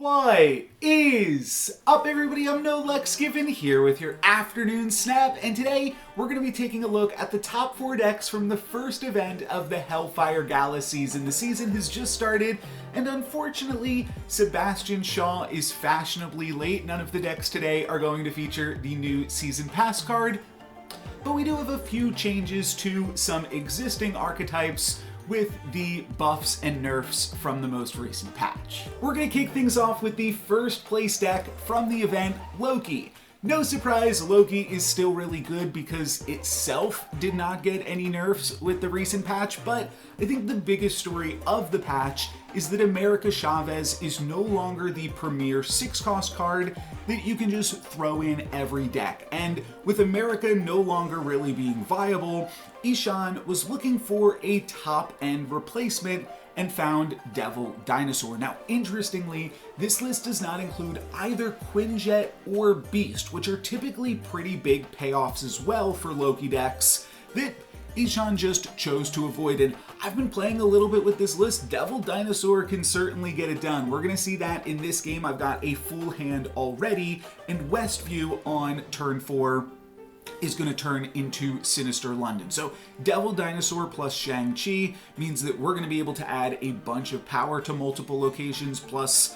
What is up, everybody? I'm NoLucksGiven here with your afternoon snap, and today we're going to be taking a look at the top 4 decks from the first event of the Hellfire Gala season. The season has just started, and unfortunately, Sebastian Shaw is fashionably late. None of the decks today are going to feature the new Season Pass card, but we do have a few changes to some existing archetypes with the buffs and nerfs from the most recent patch. We're going to kick things off with the first place deck from the event, Loki. No surprise, Loki is still really good because itself did not get any nerfs with the recent patch, but I think the biggest story of the patch is that America Chavez is no longer the premier 6-cost card that you can just throw in every deck. And with America no longer really being viable, Ishan was looking for a top-end replacement and found Devil Dinosaur. Now, interestingly, this list does not include either Quinjet or Beast, which are typically pretty big payoffs as well for Loki decks that Ishan just chose to avoid. And I've been playing a little bit with this list. Devil Dinosaur can certainly get it done. We're going to see that in this game. I've got a full hand already, and Westview on turn 4 is going to turn into Sinister London. So Devil Dinosaur plus Shang-Chi means that we're going to be able to add a bunch of power to multiple locations, plus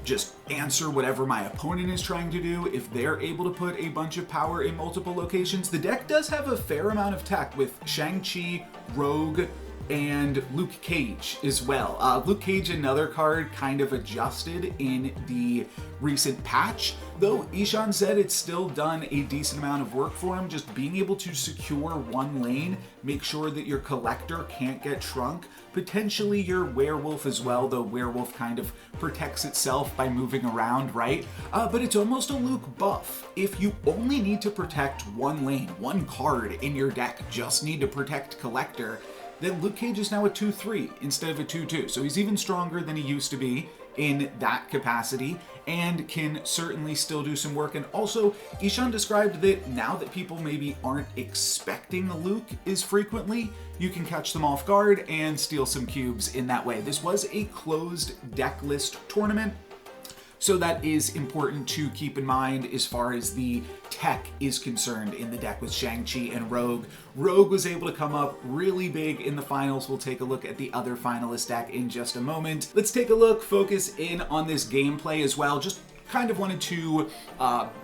just answer whatever my opponent is trying to do if they're able to put a bunch of power in multiple locations. The deck does have a fair amount of tech with Shang-Chi, Rogue, and Luke Cage as well. Luke Cage, another card kind of adjusted in the recent patch, though Ishan said it's still done a decent amount of work for him. Just being able to secure one lane, make sure that your collector can't get shrunk, potentially your werewolf as well, though werewolf kind of protects itself by moving around, right? But it's almost a Luke buff. If you only need to protect one lane, one card in your deck, just need to protect collector, then Luke Cage is now a 2-3 instead of a 2-2. So he's even stronger than he used to be in that capacity and can certainly still do some work. And also, Ishan described that now that people maybe aren't expecting a Luke as frequently, you can catch them off guard and steal some cubes in that way. This was a closed deck list tournament, so that is important to keep in mind as far as the tech is concerned in the deck with Shang-Chi and Rogue. Rogue was able to come up really big in the finals. We'll take a look at the other finalist deck in just a moment. Let's take a look, focus in on this gameplay as well. Just kind of wanted to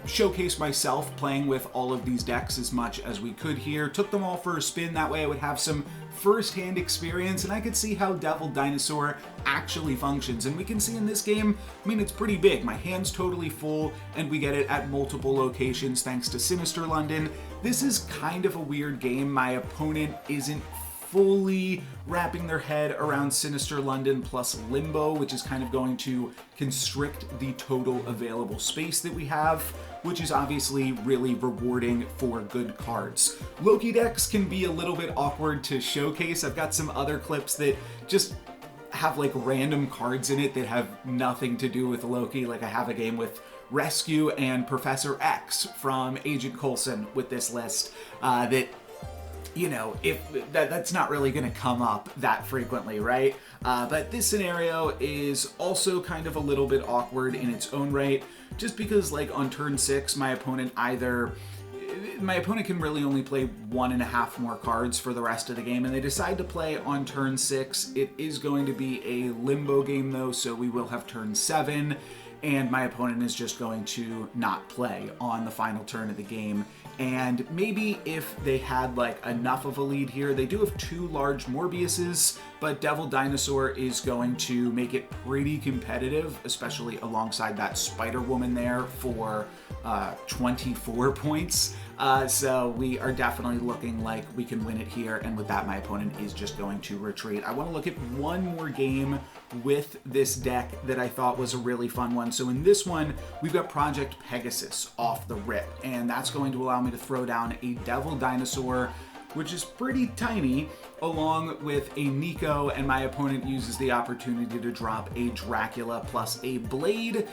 showcase myself playing with all of these decks as much as we could here. Took them all for a spin, that way I would have some first-hand experience and I could see how Devil Dinosaur actually functions. And we can see in this game, I mean, it's pretty big. My hand's totally full and we get it at multiple locations thanks to Sinister London. This is kind of a weird game. My opponent isn't fully wrapping their head around Sinister London plus Limbo, which is kind of going to constrict the total available space that we have, which is obviously really rewarding for good cards. Loki decks can be a little bit awkward to showcase. I've got some other clips that just have random cards in it that have nothing to do with Loki. I have a game with Rescue and Professor X from Agent Coulson with this list that, you know, if that's not really going to come up that frequently, right? But this scenario is also kind of a little bit awkward in its own right, just because on turn 6, my opponent can really only play 1.5 more cards for the rest of the game, and they decide to play on turn 6. It is going to be a Limbo game though, so we will have turn 7, and my opponent is just going to not play on the final turn of the game. And maybe if they had enough of a lead here, they do have 2 large Morbiuses, but Devil Dinosaur is going to make it pretty competitive, especially alongside that Spider-Woman there for 24 points. So we are definitely looking like we can win it here, and with that, my opponent is just going to retreat. I want to look at one more game with this deck that I thought was a really fun one. So in this one, we've got Project Pegasus off the rip, and that's going to allow me to throw down a Devil Dinosaur, which is pretty tiny, along with a Nico, and my opponent uses the opportunity to drop a Dracula plus a Blade.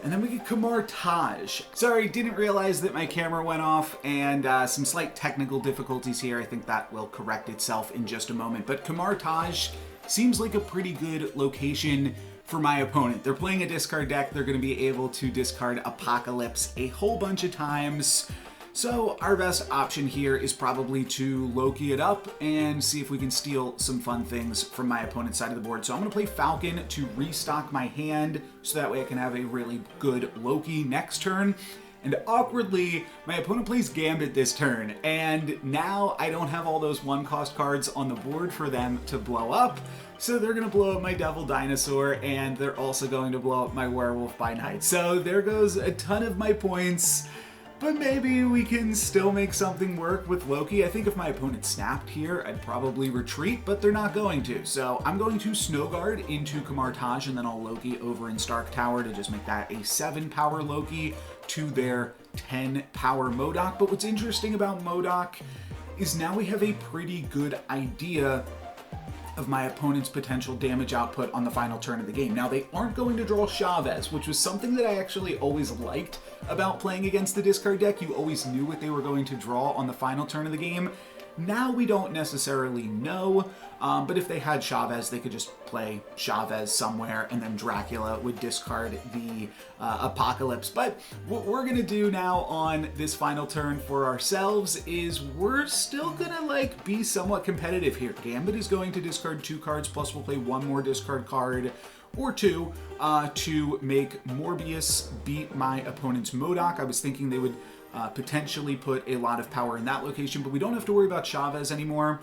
And then we get Kamar Taj. Sorry, didn't realize that my camera went off, and some slight technical difficulties here. I think that will correct itself in just a moment. But Kamar Taj seems like a pretty good location for my opponent. They're playing a discard deck. They're going to be able to discard Apocalypse a whole bunch of times. So our best option here is probably to Loki it up and see if we can steal some fun things from my opponent's side of the board. So I'm going to play Falcon to restock my hand so that way I can have a really good Loki next turn. And awkwardly, my opponent plays Gambit this turn, and now I don't have all those 1-cost cards on the board for them to blow up. So they're going to blow up my Devil Dinosaur, and they're also going to blow up my Werewolf by Night. So there goes a ton of my points. But maybe we can still make something work with Loki. I think if my opponent snapped here, I'd probably retreat, but they're not going to. So I'm going to Snow Guard into Kamartaj, and then I'll Loki over in Stark Tower to just make that a 7-power Loki to their 10-power MODOK. But what's interesting about MODOK is now we have a pretty good idea of my opponent's potential damage output on the final turn of the game. Now, they aren't going to draw Chavez, which was something that I actually always liked about playing against the discard deck. You always knew what they were going to draw on the final turn of the game. Now we don't necessarily know, but if they had Chavez, they could just play Chavez somewhere, and then Dracula would discard the Apocalypse. But what we're going to do now on this final turn for ourselves is we're still going to be somewhat competitive here. Gambit is going to discard 2 cards, plus we'll play 1 more discard card or 2 to make Morbius beat my opponent's MODOK. I was thinking they would potentially put a lot of power in that location, but we don't have to worry about Chavez anymore.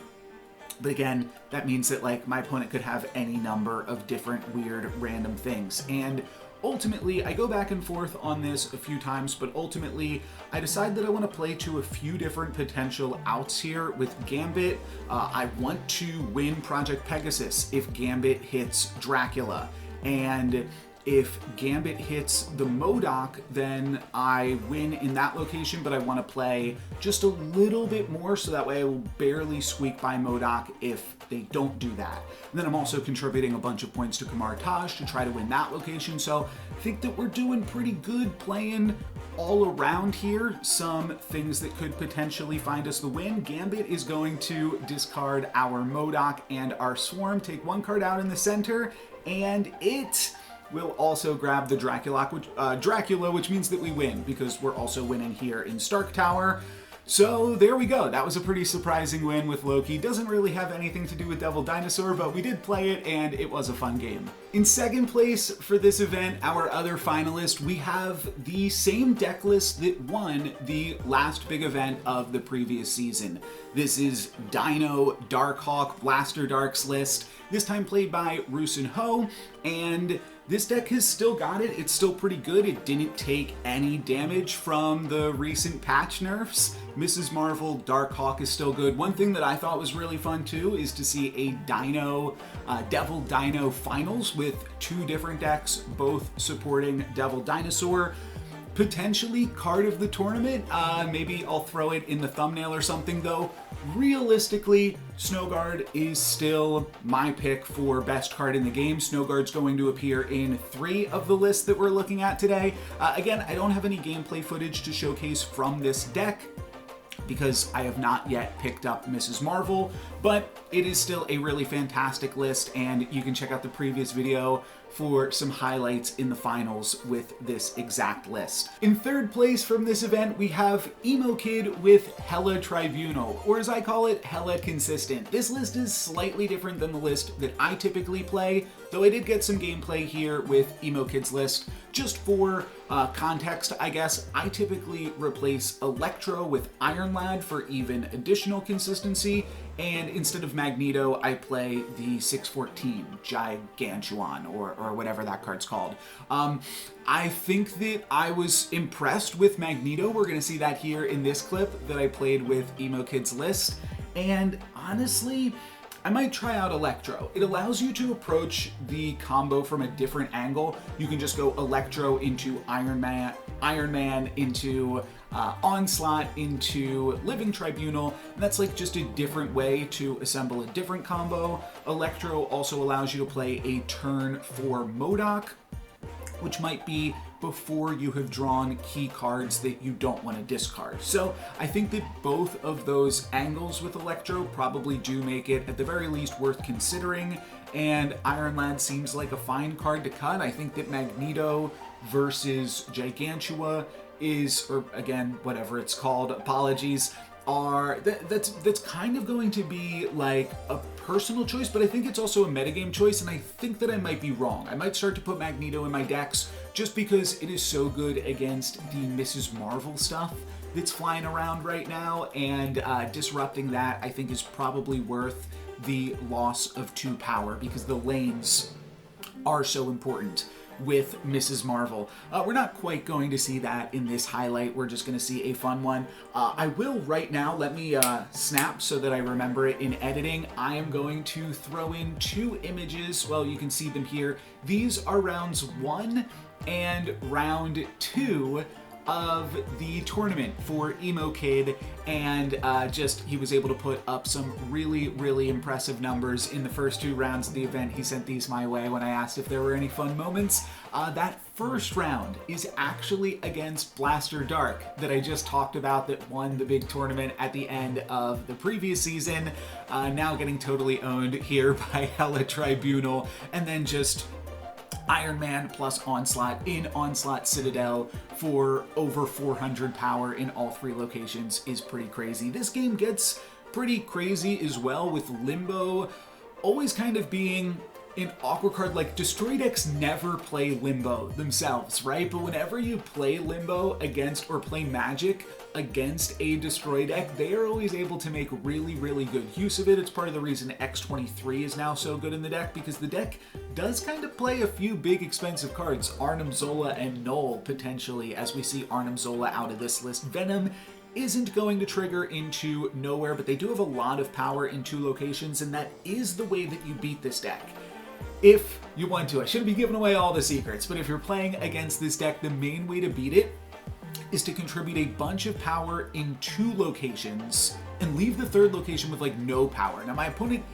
But again, that means that my opponent could have any number of different weird random things. And ultimately, I go back and forth on this a few times, but ultimately I decide that I want to play to a few different potential outs here with Gambit. I want to win Project Pegasus if Gambit hits Dracula. And if Gambit hits the MODOK, then I win in that location, but I want to play just a little bit more so that way I will barely squeak by MODOK if they don't do that. And then I'm also contributing a bunch of points to Kamartaj to try to win that location, so I think that we're doing pretty good playing all around here. Some things that could potentially find us the win. Gambit is going to discard our MODOK and our Swarm, take 1 card out in the center, and it will also grab the Dracula, which means that we win because we're also winning here in Stark Tower. So there we go. That was a pretty surprising win with Loki. Doesn't really have anything to do with Devil Dinosaur, but we did play it and it was a fun game. In second place for this event, our other finalist, we have the same deck list that won the last big event of the previous season. This is Dino Darkhawk Blaster Darks list, this time played by Rusin Ho, and this deck has still got it. It's still pretty good. It didn't take any damage from the recent patch nerfs. Mrs. Marvel Darkhawk is still good. One thing that I thought was really fun too is to see a Devil Dino finals with 2 different decks, both supporting Devil Dinosaur. Potentially card of the tournament. Maybe I'll throw it in the thumbnail or something, though. Realistically, Snow Guard is still my pick for best card in the game. Snow Guard's going to appear in 3 of the lists that we're looking at today. Again, I don't have any gameplay footage to showcase from this deck because I have not yet picked up Mrs. Marvel, but it is still a really fantastic list, and you can check out the previous video for some highlights in the finals with this exact list. In third place from this event, we have Emo Kid with Hela Tribunal, or as I call it, Hela Consistent. This list is slightly different than the list that I typically play, though I did get some gameplay here with Emo Kid's list. Just for context, I guess, I typically replace Electro with Iron Lad for even additional consistency, and instead of Magneto, I play the 614 Gigantuan, or whatever that card's called. I think that I was impressed with Magneto. We're going to see that here in this clip that I played with Emo Kid's list, and honestly, I might try out Electro. It allows you to approach the combo from a different angle. You can just go Electro into Iron Man into Onslaught into Living Tribunal, and that's just a different way to assemble a different combo. Electro also allows you to play a turn 4 MODOK, which might be before you have drawn key cards that you don't want to discard. So I think that both of those angles with Electro probably do make it at the very least worth considering, and Iron Lad seems like a fine card to cut. I think that Magneto versus Gigantua is, or again, whatever it's called, apologies, that's kind of going to be like a personal choice, but I think it's also a metagame choice, and I think that I might be wrong. I might start to put Magneto in my decks just because it is so good against the Mrs. Marvel stuff that's flying around right now, and disrupting that I think is probably worth the loss of 2 power because the lanes are so important with Mrs. Marvel. We're not quite going to see that in this highlight. We're just going to see a fun one. I will right now, let me snap so that I remember it in editing. I am going to throw in 2 images. Well, you can see them here. These are rounds 1 and round 2 of the tournament for Emo Kid, and he was able to put up some really impressive numbers in the first 2 rounds of the event. He sent these my way when I asked if there were any fun moments. That first round is actually against Blaster Dark that I just talked about, that won the big tournament at the end of the previous season, now getting totally owned here by Hela Tribunal, and then just Iron Man plus Onslaught in Onslaught Citadel for over 400 power in all 3 locations is pretty crazy. This game gets pretty crazy as well, with Limbo always kind of being an awkward card. Like, Destroy decks never play Limbo themselves, right? But whenever you play Limbo against, or play Magic against a Destroy deck, they are always able to make really good use of it. It's part of the reason X-23 is now so good in the deck, because the deck does kind of play a few big expensive cards. Arnim Zola and Null, potentially, as we see Arnim Zola out of this list. Venom isn't going to trigger into nowhere, but they do have a lot of power in 2 locations, and that is the way that you beat this deck. If you want to. I shouldn't be giving away all the secrets, but if you're playing against this deck, the main way to beat it is to contribute a bunch of power in 2 locations and leave the 3rd location with like no power. Now, my opponent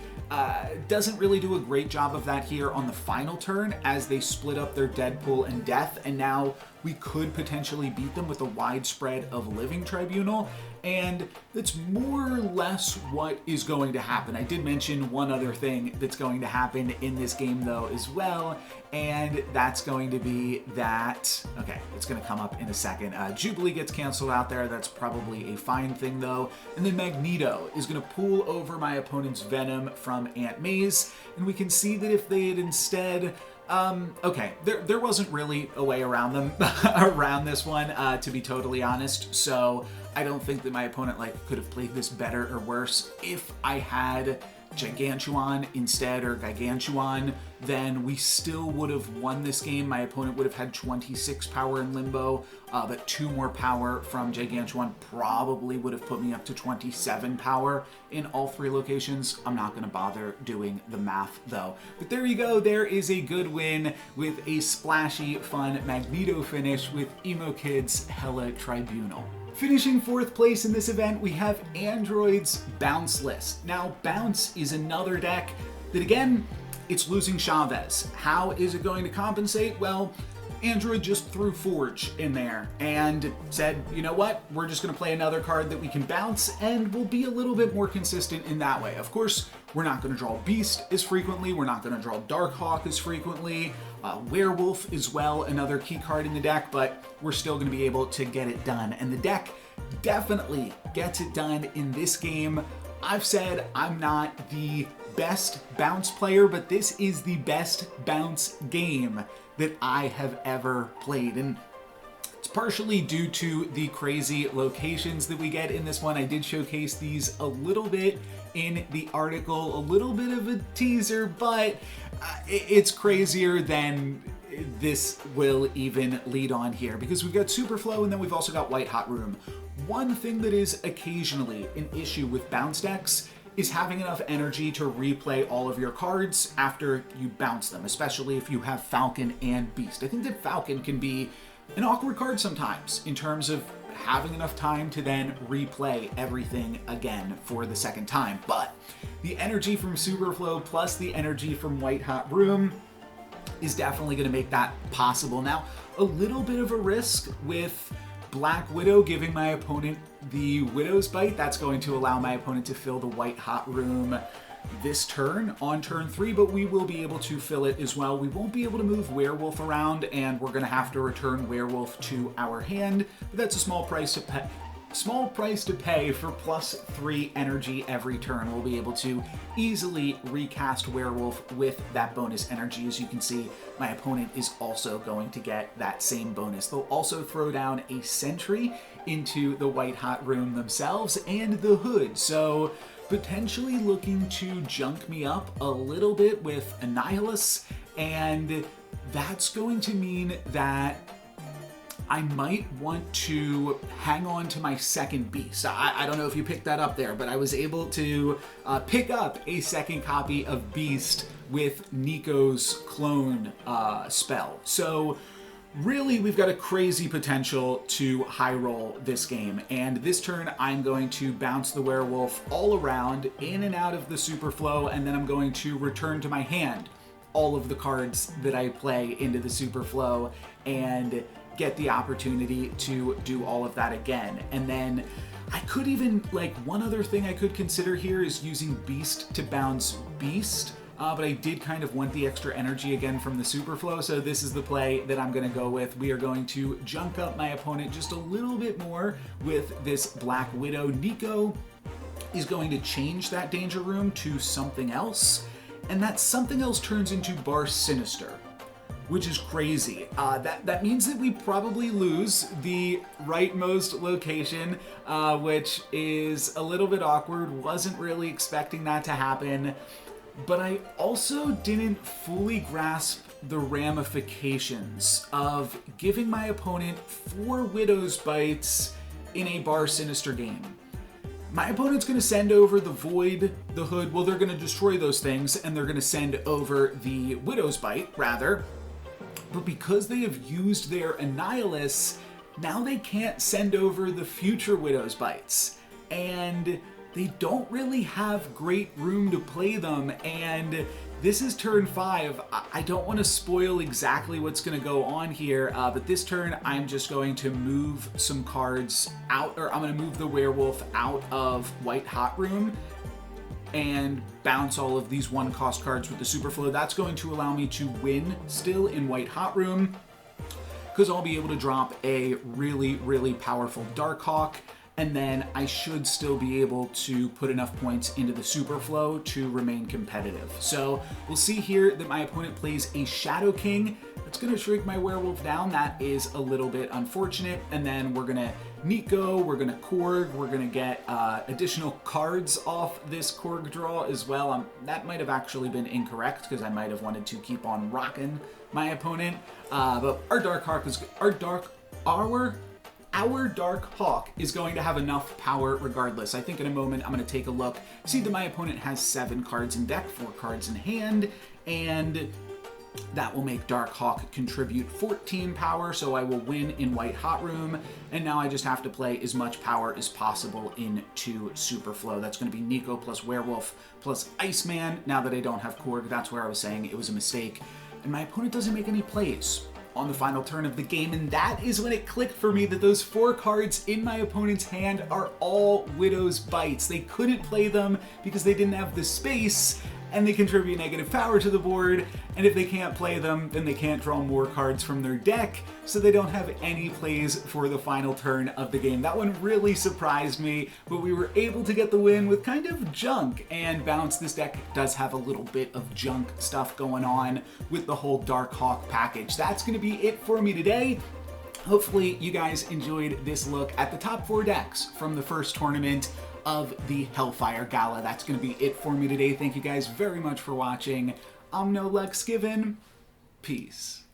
doesn't really do a great job of that here on the final turn, as they split up their Deadpool and Death, and now we could potentially beat them with a widespread of Living Tribunal, and that's more or less what is going to happen. I did mention one other thing that's going to happen in this game though as well, and that's going to be that, okay, it's going to come up in a second. Jubilee gets canceled out there. That's probably a fine thing though. And then Magneto is going to pull over my opponent's Venom from Aunt May's, and we can see that if they had instead okay, there wasn't really a way around them around this one, to be totally honest. So I don't think that my opponent could have played this better or worse. If I had Gigantuan instead, or Gigantuan, then we still would have won this game. My opponent would have had 26 power in Limbo, but 2 more power from Gigantuan probably would have put me up to 27 power in all 3 locations. I'm not going to bother doing the math though. But there you go. There is a good win with a splashy, fun Magneto finish with Emo Kid's Hela Tribunal. Finishing 4th place in this event, we have Android's Bounce list. Now, Bounce is another deck that, again, it's losing Chavez. How is it going to compensate? Well, Android just threw Forge in there and said, you know what, we're just going to play another card that we can bounce, and we'll be a little bit more consistent in that way. Of course, we're not going to draw Beast as frequently, we're not going to draw Darkhawk as frequently, Werewolf as well, another key card in the deck, but we're still going to be able to get it done. And the deck definitely gets it done in this game. I've said I'm not the best bounce player, but this is the best bounce game that I have ever played, and it's partially due to the crazy locations that we get in this one. I did showcase these a little bit in the article, a little bit of a teaser, but it's crazier than this will even lead on here, because we've got Superflow and then we've also got White Hot Room. One thing that is occasionally an issue with bounce decks is having enough energy to replay all of your cards after you bounce them, especially if you have Falcon and Beast. I think that Falcon can be an awkward card sometimes in terms of having enough time to then replay everything again for the 2nd time. But the energy from Superflow plus the energy from White Hot Room is definitely going to make that possible. Now, a little bit of a risk with Black Widow giving my opponent the Widow's Bite. That's going to allow my opponent to fill the White Hot Room this turn on turn 3, but we will be able to fill it as well. We won't be able to move Werewolf around, and we're going to have to return Werewolf to our hand, but that's a small price to pay. Small price to pay for +3 energy every turn. We'll be able to easily recast Werewolf with that bonus energy. As you can see, my opponent is also going to get that same bonus. They'll also throw down a sentry into the White Hot Room themselves and the Hood. So potentially looking to junk me up a little bit with Annihilus, and that's going to mean that I might want to hang on to my second beast. I don't know if you picked that up there, but I was able to pick up a second copy of Beast with Nico's clone spell. So really, we've got a crazy potential to high roll this game. And this turn, I'm going to bounce the Werewolf all around, in and out of the Super Flow, and then I'm going to return to my hand all of the cards that I play into the Super Flow and get the opportunity to do all of that again. And then I could even, like, one other thing I could consider here is using Beast to bounce Beast, but I did kind of want the extra energy again from the Super Flow, so this is the play that I'm gonna go with. We are going to junk up my opponent just a little bit more with this Black Widow. Nico is going to change that Danger Room to something else, and that something else turns into Bar Sinister, which is crazy. That means that we probably lose the rightmost location, which is a little bit awkward. Wasn't really expecting that to happen, but I also didn't fully grasp the ramifications of giving my opponent 4 Widow's Bites in a Bar Sinister game. My opponent's going to send over the Void, the Hood, well, they're going to destroy those things, and they're going to send over the Widow's Bite, rather. But because they have used their Annihilus, now they can't send over the future Widow's Bites. And they don't really have great room to play them, and this is turn 5. I don't want to spoil exactly what's going to go on here, but this turn I'm just going to move some cards out, or I'm going to move the Werewolf out of White Hot Room and bounce all of these 1-cost cards with the Super Flow. That's going to allow me to win still in White Hot Room, because I'll be able to drop a really, really powerful Darkhawk, and then I should still be able to put enough points into the Super Flow to remain competitive. So we'll see here that my opponent plays a Shadow King. That's going to shrink my Werewolf down. That is a little bit unfortunate. And then we're going to Nico, we're going to Korg, we're going to get additional cards off this Korg draw as well. That might have actually been incorrect, because I might have wanted to keep on rocking my opponent. But our Darkhawk is going to have enough power regardless. I think in a moment I'm going to take a look, see that my opponent has 7 cards in deck, 4 cards in hand, and that will make Darkhawk contribute 14 power, so I will win in White Hot Room, and now I just have to play as much power as possible into Super Flow. That's going to be Nico plus Werewolf plus Iceman. Now that I don't have Korg, that's where I was saying it was a mistake, and my opponent doesn't make any plays on the final turn of the game, and that is when it clicked for me that those 4 cards in my opponent's hand are all Widow's Bites. They couldn't play them because they didn't have the space, and they contribute negative power to the board, and if they can't play them, then they can't draw more cards from their deck, so they don't have any plays for the final turn of the game. That one really surprised me, but we were able to get the win with kind of junk, and Bounce, this deck does have a little bit of junk stuff going on with the whole Darkhawk package. That's going to be it for me today. Hopefully you guys enjoyed this look at the top 4 decks from the first tournament of the Hellfire Gala. That's going to be it for me today. Thank you guys very much for watching. I'm NoLucksGiven. Peace.